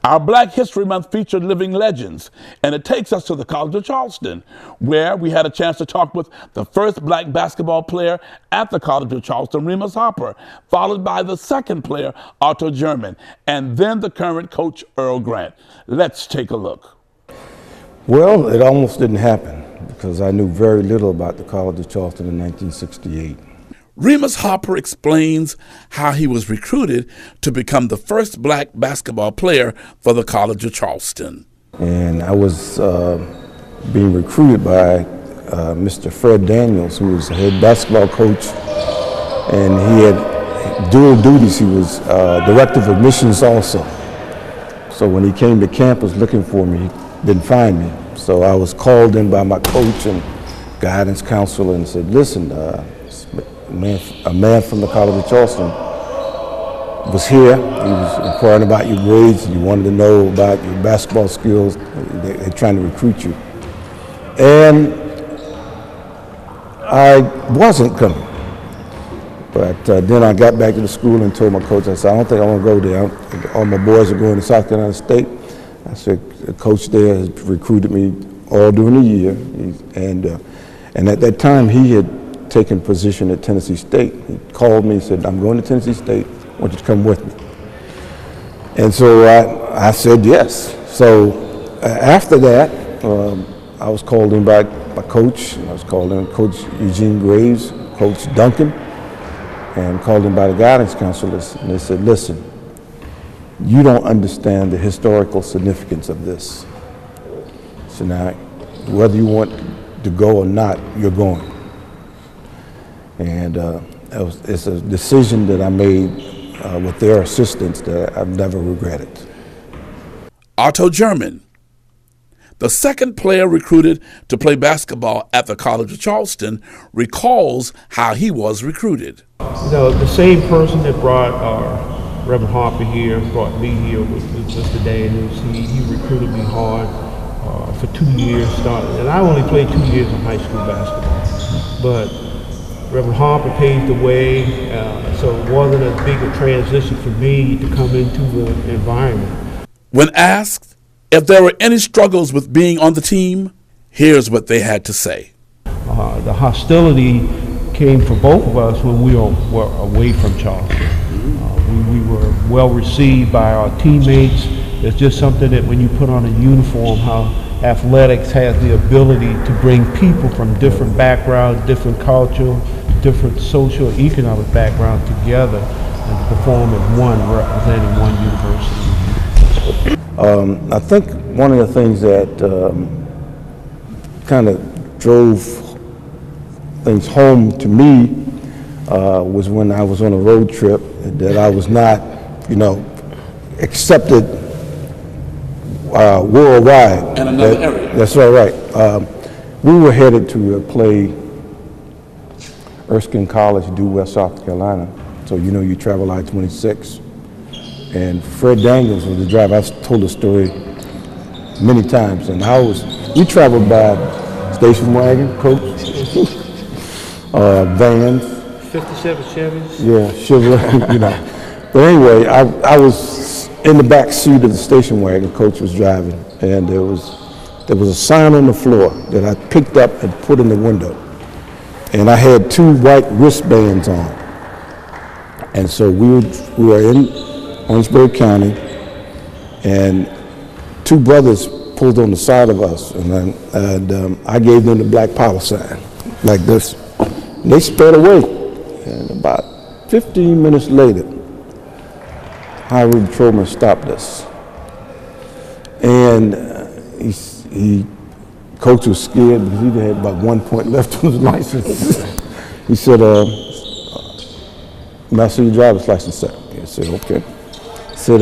Our Black History Month featured living legends, and it takes us to the College of Charleston, where we had a chance to talk with the first black basketball player at the College of Charleston, Remus Harper, followed by the second player, Otto Germam, and then the current coach, Earl. Let's take a look. Well, it almost didn't happen because I knew very little about the College of Charleston in 1968. Remus Harper explains how he was recruited to become the first black basketball player for the College of Charleston. And I was being recruited by Mr. Fred Daniels, who was the head basketball coach, and he had dual duties. He was director of admissions also. So when he came to campus looking for me, he didn't find me. So I was called in by my coach and guidance counselor and said, listen, a man from the College of Charleston was here. He was inquiring about your grades, and he wanted to know about your basketball skills. They're trying to recruit you. And I wasn't coming. But then I got back to the school and told my coach, I said, I don't think I want to go there. All my boys are going to South Carolina State. I said, the coach there has recruited me all during the year. And at that time, he had taken position at Tennessee State. He called me and said, I'm going to Tennessee State. I want you to come with me. And so I said yes. So after that, I was called in by my coach. I was called in Coach Eugene Graves, Coach Duncan, and called in by the guidance counselors. And they said, listen, you don't understand the historical significance of this. So now, whether you want to go or not, you're going. And it's a decision that I made with their assistance that I've never regretted. Otto Germam, the second player recruited to play basketball at the College of Charleston, recalls how he was recruited. You know, the same person that brought Reverend Harper here, brought me here with Mr. Daniels. He recruited me hard for 2 years, and I only played 2 years in high school basketball. But Reverend Harper paved the way, so it wasn't as big a transition for me to come into the environment. When asked if there were any struggles with being on the team, here's what they had to say. The hostility came for both of us when we were away from Charleston. We were well received by our teammates. It's just something that when you put on a uniform, how athletics has the ability to bring people from different backgrounds, different culture, different social, economic background together and to perform as one, representing one university. I think one of the things that kind of drove things home to me was when I was on a road trip that I was not, accepted worldwide. In another area. That's right. We were headed to play Erskine College, due West South Carolina. So you travel I-26. And Fred Daniels was the driver. I've told the story many times. And we traveled by station wagon, coach, vans. 57 Chevys? Yeah, Chevrolet, But anyway, I was in the back seat of the station wagon, coach was driving, and there was a sign on the floor that I picked up and put in the window. And I had 2 white wristbands on. And so we were in Orangeburg County, and 2 brothers pulled on the side of us, and I gave them the black power sign, like this. And they sped away. And about 15 minutes later, highway patrolman stopped us. And coach was scared because he had about 1 point left on his license. He said, "May I see your driver's license, sir?" I said, "Okay." He said,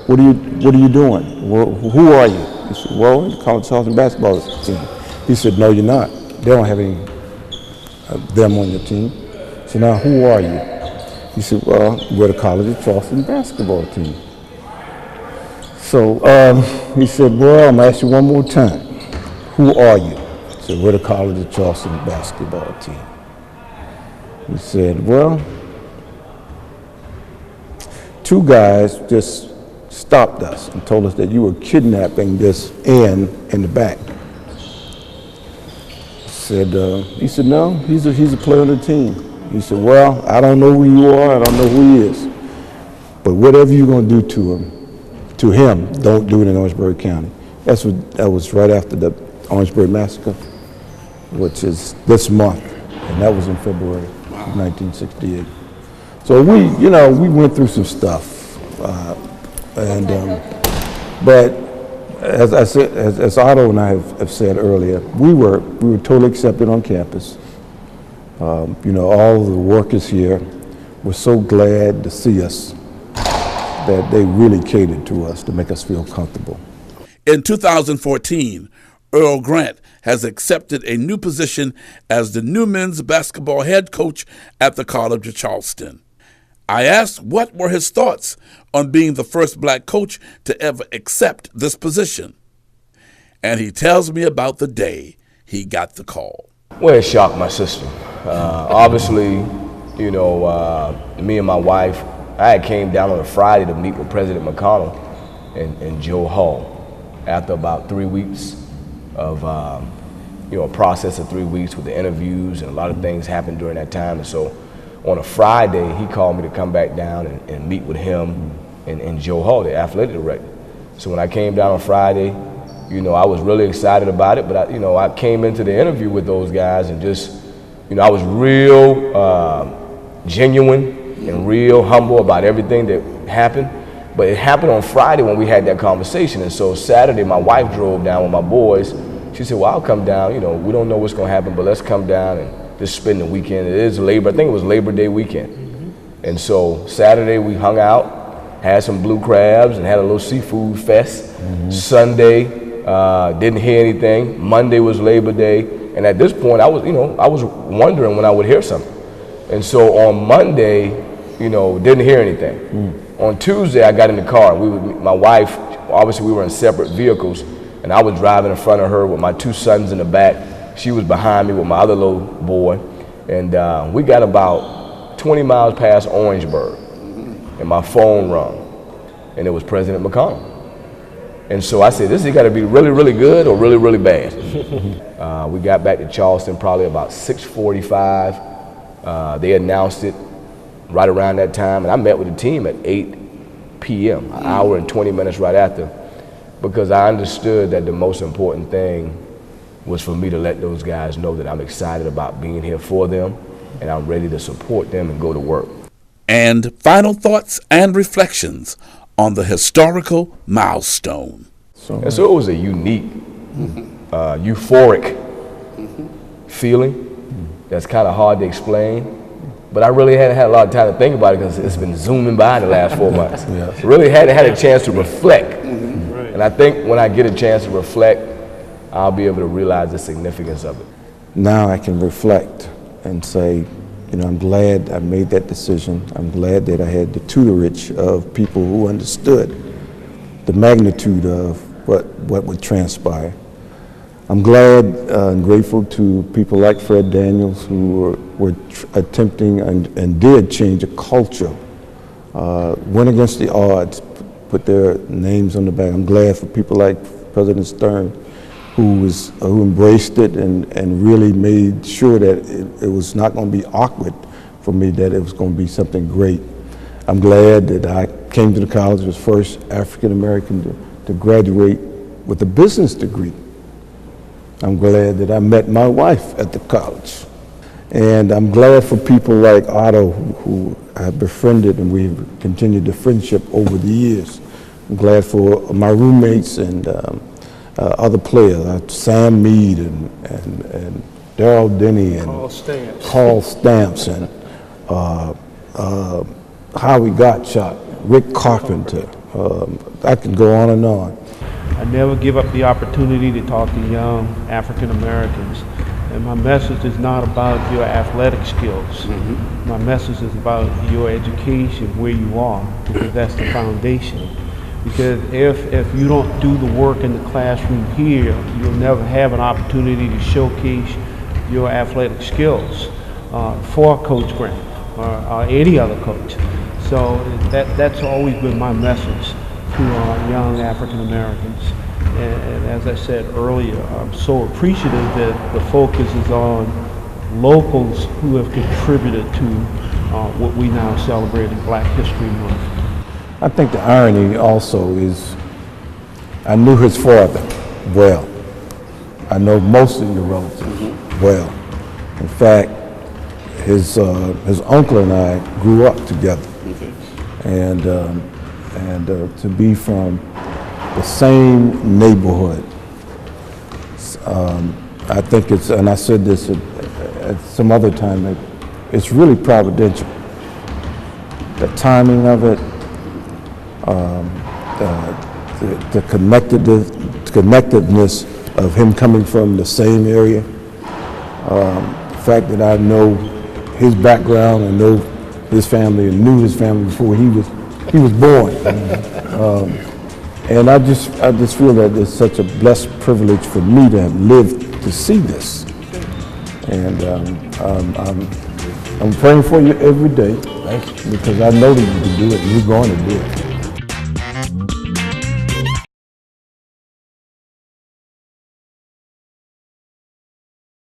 what are you doing? Well, who are you? He said, "Well, the College of Charleston basketball team." He said, "No, you're not. They don't have any them on your team." So now, who are you? He said, "Well, we're the College of Charleston basketball team." So he said, "Well, I'm gonna ask you one more time. Who are you?" I said, "We're the College of Charleston basketball team." He said, "Well, 2 guys just stopped us and told us that you were kidnapping this in the back. He said, no, he's a player on the team. He said, well, I don't know who you are, I don't know who he is, but whatever you're going to do to him, don't do it in Orangeburg County. That was right after the Orangeburg Massacre, which is this month, and that was in February of 1968. So we went through some stuff, but as I said, as Otto and I have said earlier, we were totally accepted on campus. All of the workers here were so glad to see us that they really catered to us to make us feel comfortable. In 2014, Earl Grant has accepted a new position as the new men's basketball head coach at the College of Charleston. I asked what were his thoughts on being the first black coach to ever accept this position. And he tells me about the day he got the call. Well, it shocked my system. Obviously, me and my wife, I had came down on a Friday to meet with President McConnell and Joe Hall after about 3 weeks of, a process of 3 weeks with the interviews, and a lot of things happened during that time. And so on a Friday, he called me to come back down and meet with him and Joe Hall, the athletic director. So when I came down on Friday, I was really excited about it, but I came into the interview with those guys and just, I was real genuine and real humble about everything that happened. But it happened on Friday when we had that conversation. And so Saturday, my wife drove down with my boys. She said, well, I'll come down. We don't know what's going to happen, but let's come down and just spend the weekend. It is I think it was Labor Day weekend. Mm-hmm. And so Saturday we hung out, had some blue crabs and had a little seafood fest. Mm-hmm. Sunday, didn't hear anything. Monday was Labor Day. And at this point I was wondering when I would hear something. And so on Monday, didn't hear anything. Mm. On Tuesday I got in the car. My wife, obviously we were in separate vehicles, and I was driving in front of her with my two sons in the back. She was behind me with my other little boy. And we got about 20 miles past Orangeburg, and my phone rung, and it was President McConnell. And so I said, this has got to be really, really good or really, really bad. We got back to Charleston probably about 6:45. They announced it right around that time, and I met with the team at 8 p.m., an hour and 20 minutes right after, because I understood that the most important thing was for me to let those guys know that I'm excited about being here for them, and I'm ready to support them and go to work. And final thoughts and reflections on the historical milestone. And so it was a unique, euphoric feeling that's kind of hard to explain, but I really hadn't had a lot of time to think about it because it's been zooming by the last 4 months. Yes. Really hadn't had a chance to reflect. Right. And I think when I get a chance to reflect, I'll be able to realize the significance of it. Now I can reflect and say, I'm glad I made that decision. I'm glad that I had the tutorage of people who understood the magnitude of what would transpire. I'm glad and grateful to people like Fred Daniels who were attempting and did change a culture, went against the odds, put their names on the back. I'm glad for people like President Stern who embraced it and really made sure that it was not going to be awkward for me, that it was going to be something great. I'm glad that I came to the college as first African American to graduate with a business degree. I'm glad that I met my wife at the college. And I'm glad for people like Otto who I have befriended, and we've continued the friendship over the years. I'm glad for my roommates and other players, Sam Mead and Darrell Denny and Carl Stamps and Howie Gottschalk, Rick Carpenter. I can go on and on. I never give up the opportunity to talk to young African Americans. And my message is not about your athletic skills. Mm-hmm. My message is about your education, where you are, because that's the foundation. Because if you don't do the work in the classroom here, you'll never have an opportunity to showcase your athletic skills for Coach Grant or any other coach. So that's always been my message to young African Americans. And as I said earlier, I'm so appreciative that the focus is on locals who have contributed to what we now celebrate in Black History Month. I think the irony also is I knew his father well. I know most of your relatives well. In fact, his uncle and I grew up together. And to be from the same neighborhood, I think it's, and I said this at some other time, that it's really providential. The timing of it, the connectedness of him coming from the same area, the fact that I know his background and know his family and knew his family before he was born. And I just feel that it's such a blessed privilege for me to have lived to see this. And I'm praying for you every day. Thank you. Because I know that you can do it and you're going to do it.